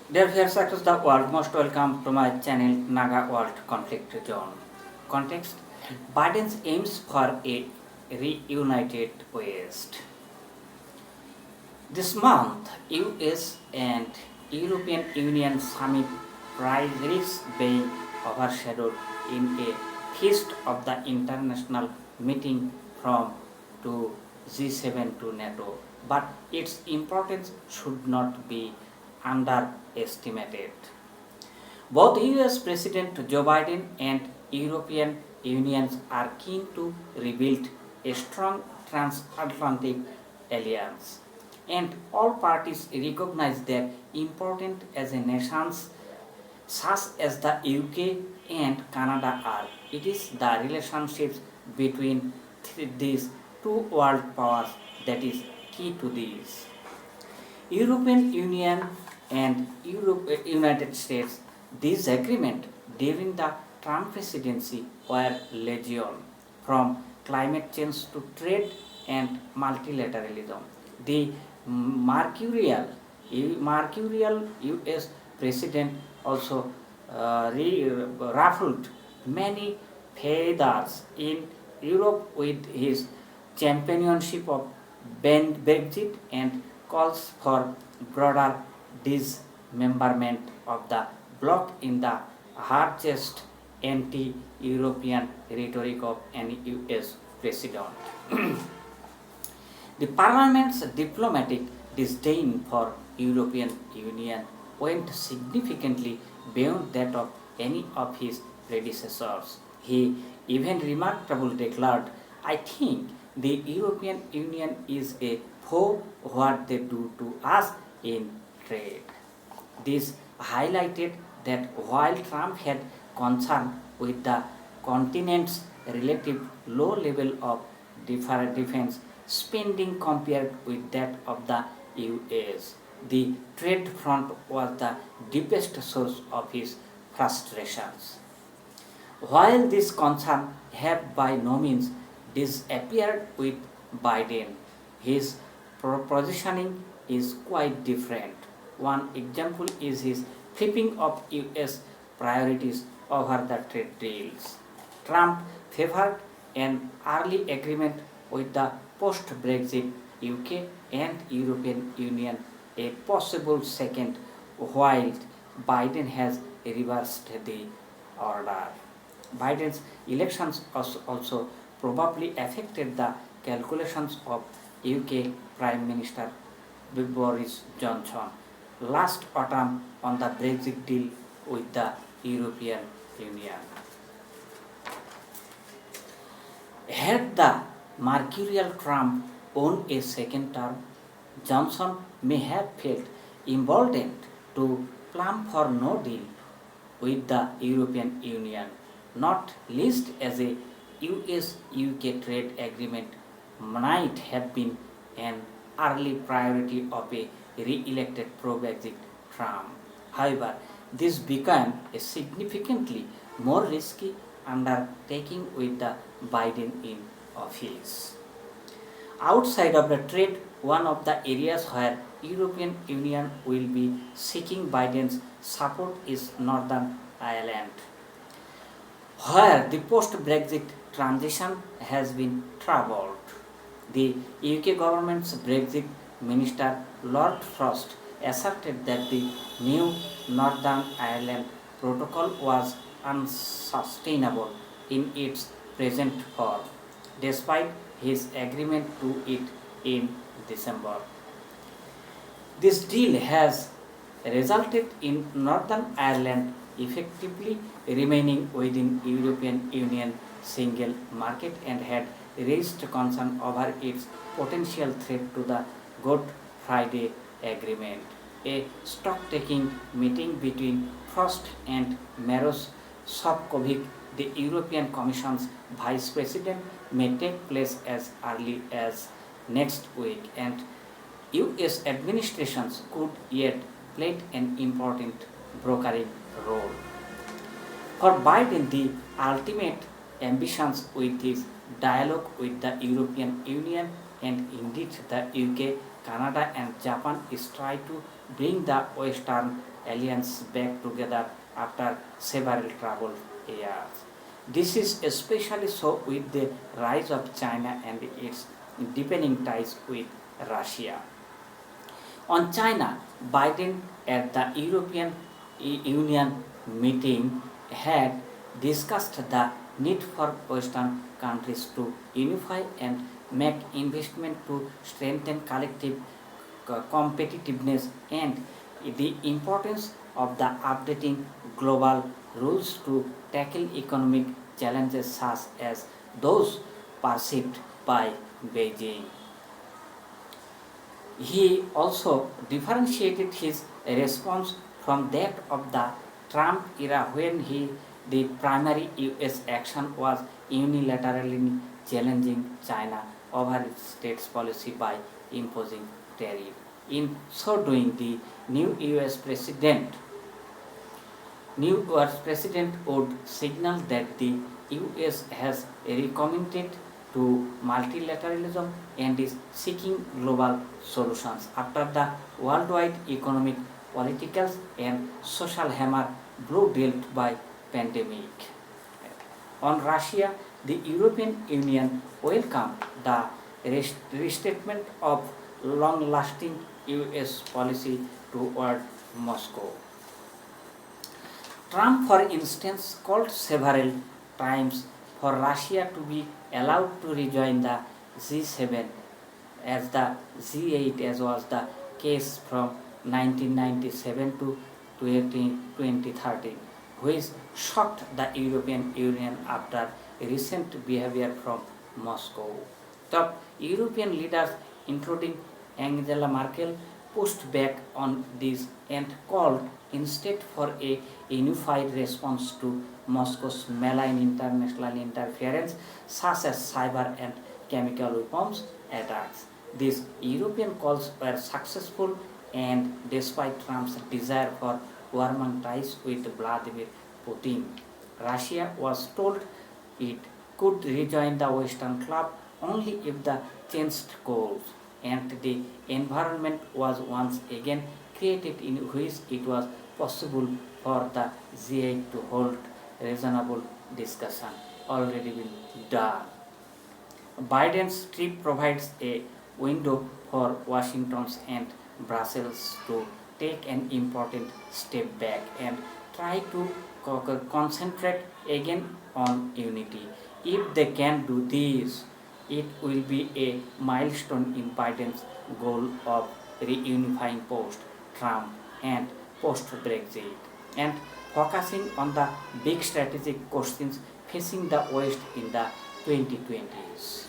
Dear viewers across the world, most welcome to my channel NAGA World Conflict Zone. Context: Biden's aims for a reunited West. This month, US and European Union summit risks being overshadowed in a feast of the international meeting from to G7 to NATO, but its importance should not be underestimated. Both US President Joe Biden and European Union are keen to rebuild a strong transatlantic alliance, and all parties recognize their importance as a nations such as the UK and Canada are. It is the relationships between these two world powers that is key to this. European Union and United States disagreement during the Trump presidency were legion, from climate change to trade and multilateralism. The mercurial US president also ruffled many feathers in Europe with his championship of Brexit and calls for broader dismemberment of the bloc in the harshest anti-European rhetoric of any US president. The Parliament's diplomatic disdain for European Union went significantly beyond that of any of his predecessors. He even remarkably declared, "I think the European Union is a for what they do to us in trade." This highlighted that while Trump had concern with the continent's relative low level of defense spending compared with that of the US, the trade front was the deepest source of his frustrations. While this concern have by no means disappeared with Biden, his positioning is quite different. One example is his flipping of US priorities over the trade deals. Trump favored an early agreement with the post-Brexit UK and European Union, a possible second, while Biden has reversed the order. Biden's elections also probably affected the calculations of UK Prime Minister Boris Johnson last autumn on the Brexit deal with the European Union. Had the mercurial Trump won a second term, Johnson may have felt emboldened to plan for no deal with the European Union, not least as a US-UK trade agreement might have been an early priority of a re-elected pro-Brexit Trump. However, this became a significantly more risky undertaking with the Biden in office. Outside of the trade, one of the areas where European Union will be seeking Biden's support is Northern Ireland, where the post-Brexit transition has been troubled. The UK government's Brexit Minister Lord Frost asserted that the new Northern Ireland protocol was unsustainable in its present form, despite his agreement to it in December. This deal has resulted in Northern Ireland effectively remaining within European Union single market and had raised concern over its potential threat to the Good Friday Agreement. A stock-taking meeting between Frost and Maros Sefcovic, the European Commission's Vice President, may take place as early as next week, and US administrations could yet play an important brokering role. For Biden, the ultimate ambitions with his dialogue with the European Union and indeed the UK Canada and Japan is trying to bring the Western alliance back together after several troubled years. This is especially so with the rise of China and its deepening ties with Russia. On China, Biden at the European Union meeting had discussed the need for Western countries to unify and make investment to strengthen collective competitiveness and the importance of the updating global rules to tackle economic challenges such as those perceived by Beijing. He also differentiated his response from that of the Trump era when the primary US action was unilaterally challenging China over its state's policy by imposing tariff. In so doing, the new US president would signal that the US has recommitted to multilateralism and is seeking global solutions after the worldwide economic, political, and social hammer blow dealt by pandemic. On Russia, the European Union welcomed the restatement of long-lasting US policy toward Moscow. Trump, for instance, called several times for Russia to be allowed to rejoin the G7 as the G8, as was the case from 1997 to 2013, which shocked the European Union after recent behavior from Moscow. The European leaders, including Angela Merkel, pushed back on this and called instead for a unified response to Moscow's malign international interference such as cyber and chemical weapons attacks. These European calls were successful, and despite Trump's desire for warmer ties with Vladimir Putin, Russia was told it could rejoin the Western Club only if the changed course and the environment was once again created in which it was possible for the G8 to hold reasonable discussion already been done. Biden's trip provides a window for Washington and Brussels to take an important step back and try to concentrate again on unity. If they can do this, it will be a milestone in Biden's goal of reunifying post-Trump and post-Brexit and focusing on the big strategic questions facing the West in the 2020s.